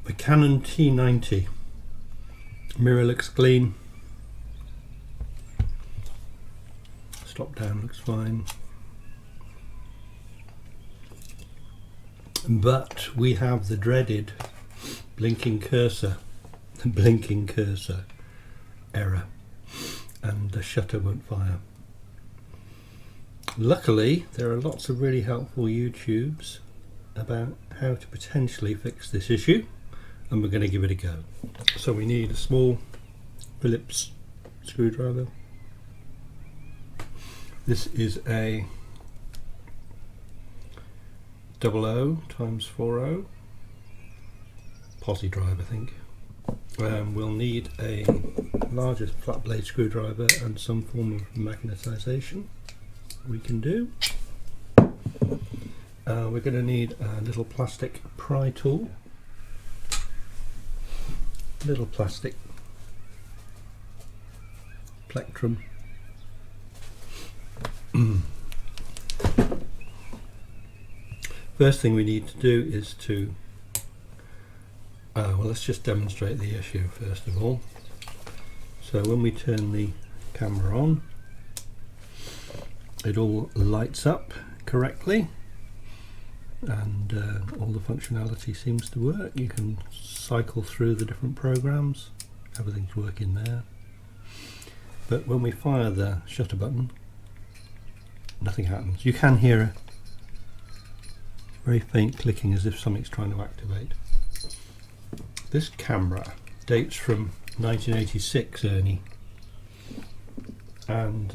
The Canon T90. Mirror looks clean. Stop down looks fine. But we have the dreaded blinking cursor error, and the shutter won't fire. Luckily, there are lots of really helpful YouTubes about how to potentially fix this issue, and we're going to give it a go. So we need a small Phillips screwdriver. This is a 00x40 posi drive, I think. We'll need a larger flat blade screwdriver and some form of magnetization we can do. We're going to need a little plastic pry tool, little plastic plectrum, first thing we need to do is to well, let's just demonstrate the issue first of all. So when we turn the camera on, it all lights up correctly, and all the functionality seems to work. You can cycle through the different programs, everything's working there. But when we fire the shutter button, nothing happens. You can hear a very faint clicking as if something's trying to activate. This camera dates from 1986, Ernie, and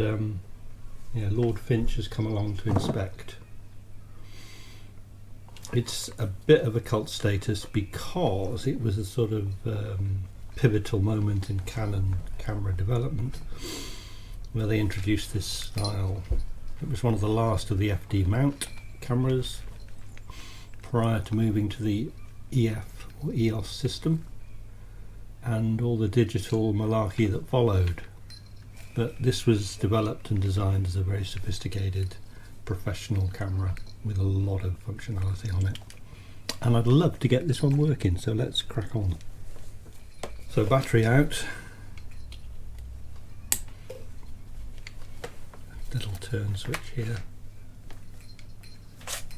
yeah, Lord Finch has come along to inspect. It's a bit of a cult status because it was a sort of pivotal moment in Canon camera development where they introduced this style. It was one of the last of the FD mount cameras prior to moving to the EF or EOS system and all the digital malarkey that followed. But this was developed and designed as a very sophisticated professional camera with a lot of functionality on it, and I'd love to get this one working, so let's crack on. So battery out, little turn switch here,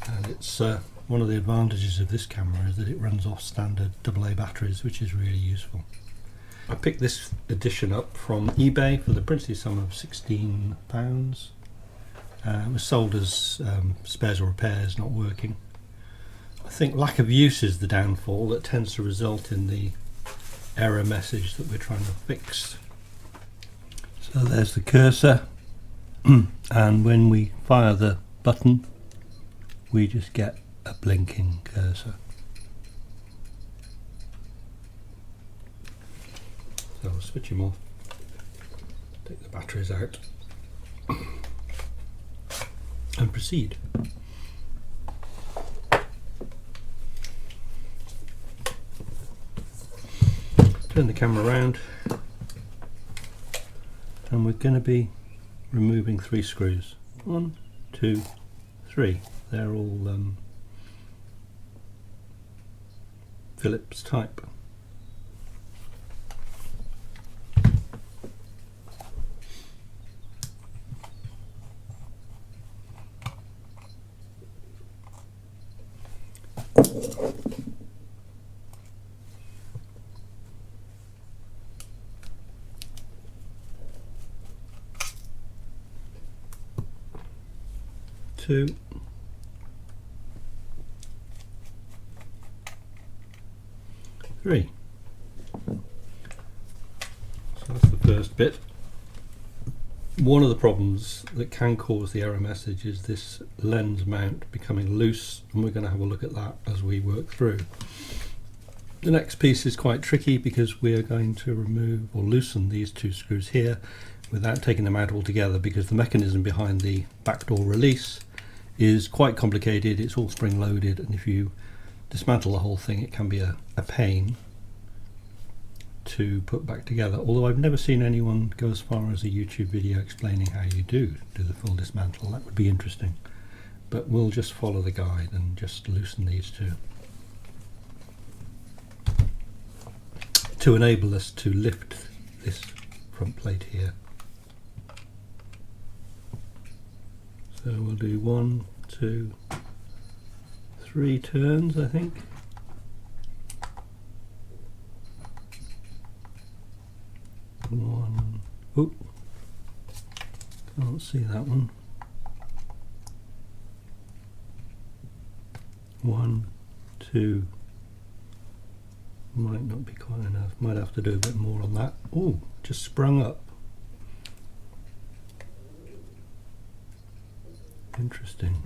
and it's one of the advantages of this camera is that it runs off standard AA batteries, which is really useful. I picked this edition up from eBay for the princely sum of £16. It was sold as spares or repairs, not working. I think lack of use is the downfall that tends to result in the error message that we're trying to fix. So there's the cursor, and when we fire the button we just get a blinking cursor. So I'll switch him off, take the batteries out and proceed. Turn the camera around, and we're going to be removing 3 screws. 1, 2, 3. They're all Phillips type. Two, 3. So that's the first bit. One of the problems that can cause the error message is this lens mount becoming loose, and we're going to have a look at that as we work through. The next piece is quite tricky because we are going to remove or loosen these 2 screws here without taking them out altogether, because the mechanism behind the backdoor release is quite complicated. It's all spring loaded, and if you dismantle the whole thing it can be a pain to put back together, although I've never seen anyone go as far as a YouTube video explaining how you do the full dismantle. That would be interesting, but we'll just follow the guide and just loosen these 2. to enable us to lift this front plate here. So we'll do 1, 2, 3 turns, I think. One, oop, can't see that one. 1, 2, might not be quite enough, might have to do a bit more on that. Oh, just sprung up. Interesting.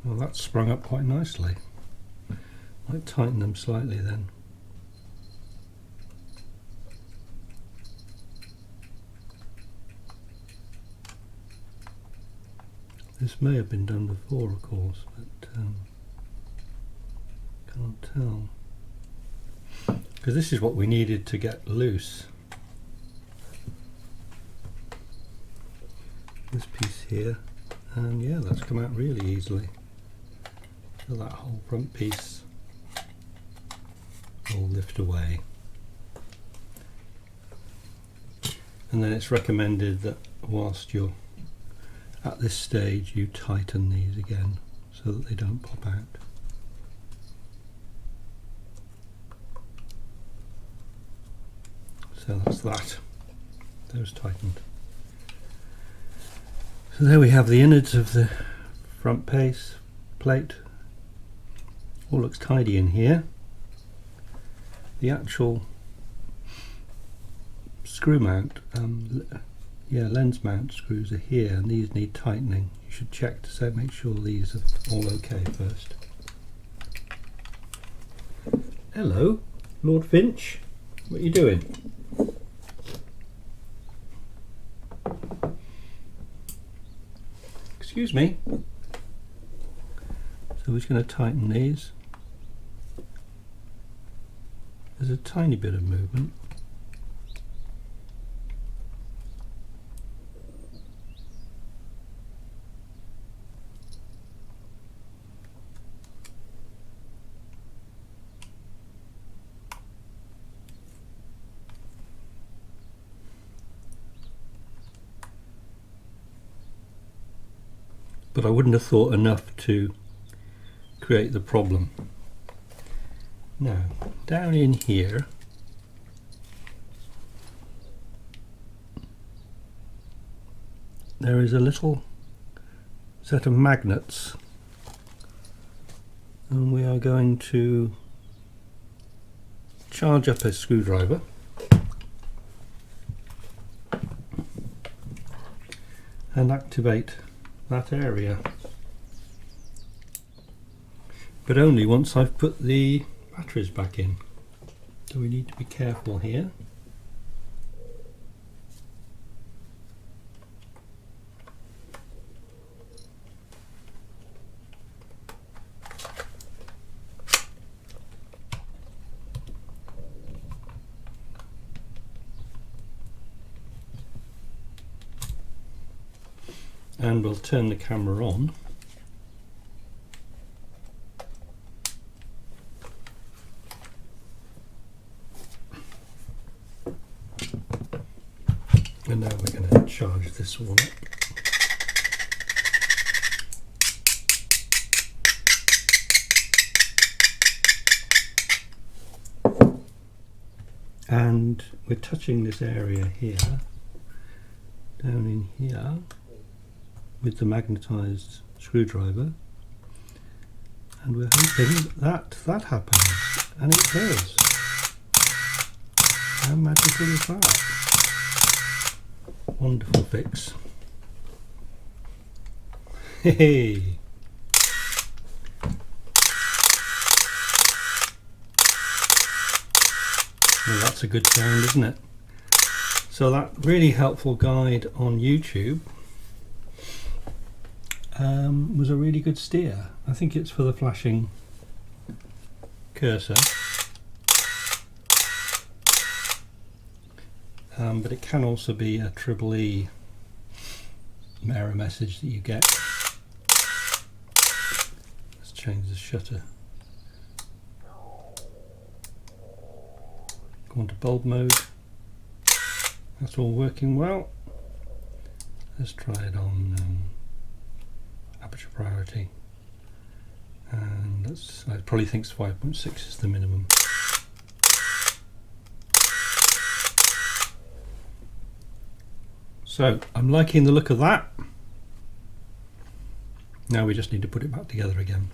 Well, that's sprung up quite nicely. Might tighten them slightly then. This may have been done before, of course, but can't tell. Because this is what we needed to get loose. This piece here, and yeah, that's come out really easily. So that whole front piece will lift away. And then it's recommended that whilst you're at this stage you tighten these again so that they don't pop out. So that's that. Those tightened. So there we have the innards of the front plate. All looks tidy in here. The actual screw mount, lens mount screws are here, and these need tightening. You should check to make sure these are all okay first. Hello, Lord Finch. What are you doing? Excuse me. So we're just going to tighten these. There's a tiny bit of movement. But I wouldn't have thought enough to create the problem. Now, down in here, there is a little set of magnets, and we are going to charge up a screwdriver and activate that area, but only once I've put the batteries back in. So we need to be careful here. And we'll turn the camera on. And now we're going to charge this one up. And we're touching this area here, down in here, with the magnetized screwdriver, and we're hoping that happens, and it does. How magical is that? Wonderful fix. Hey. Well, that's a good sound, isn't it? So that really helpful guide on YouTube was a really good steer. I think it's for the flashing cursor, but it can also be a EEE error message that you get. Let's change the shutter. Go on to bulb mode. That's all working well. Let's try it on aperture priority, and I probably think 5.6 is the minimum. So I'm liking the look of that. Now we just need to put it back together again.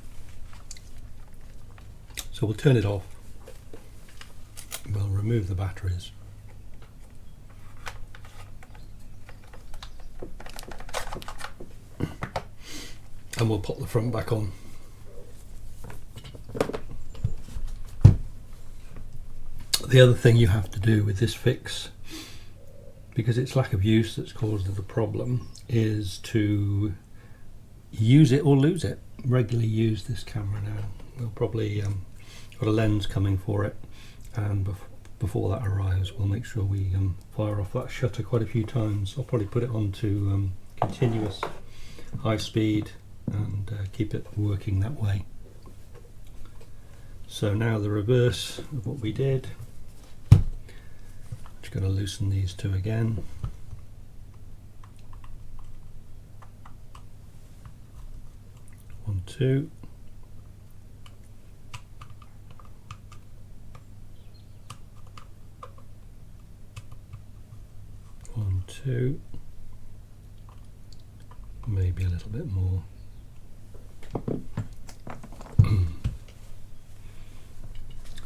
So we'll turn it off. We'll remove the batteries. And we'll pop the front back on. The other thing you have to do with this fix, because it's lack of use that's caused the problem, is to use it or lose it. Regularly use this camera now. We'll probably got a lens coming for it, and before that arrives we'll make sure we fire off that shutter quite a few times. I'll probably put it on to continuous high speed and keep it working that way. So now the reverse of what we did. Just going to loosen these two again. One, two. One, two. Maybe a little bit more.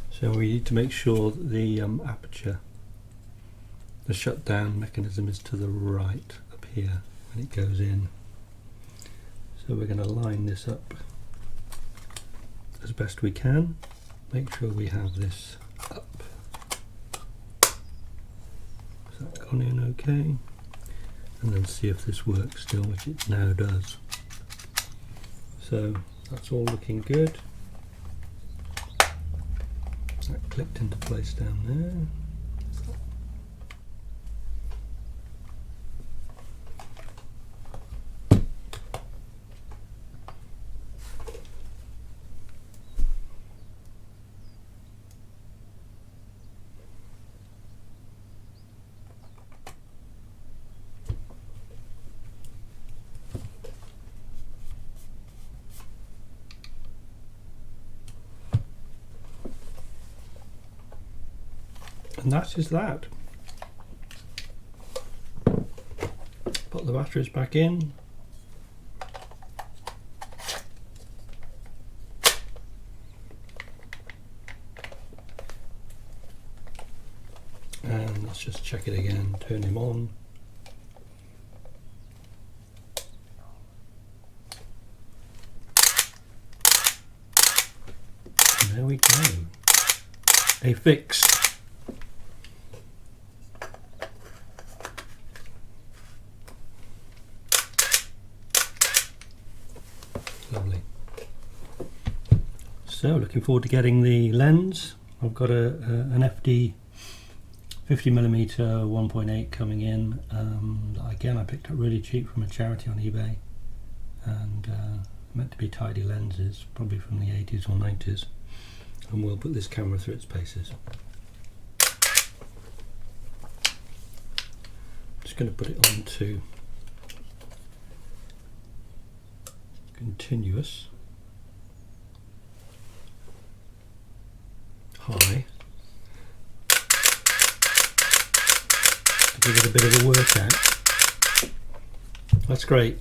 So we need to make sure that the aperture, the shutdown mechanism, is to the right up here when it goes in. So we're going to line this up as best we can. Make sure we have this up. Has that gone in okay? And then see if this works still, which it now does. So that's all looking good. That clicked into place down there. And that is that. Put the batteries back in. And let's just check it again, turn him on. And there we go. A fix. Lovely. So looking forward to getting the lens. I've got an FD 50mm 1.8 coming in. Again, I picked up really cheap from a charity on eBay, and meant to be tidy lenses, probably from the 80s or 90s. And we'll put this camera through its paces. Just going to put it on to continuous high to give it a bit of a workout. That's great.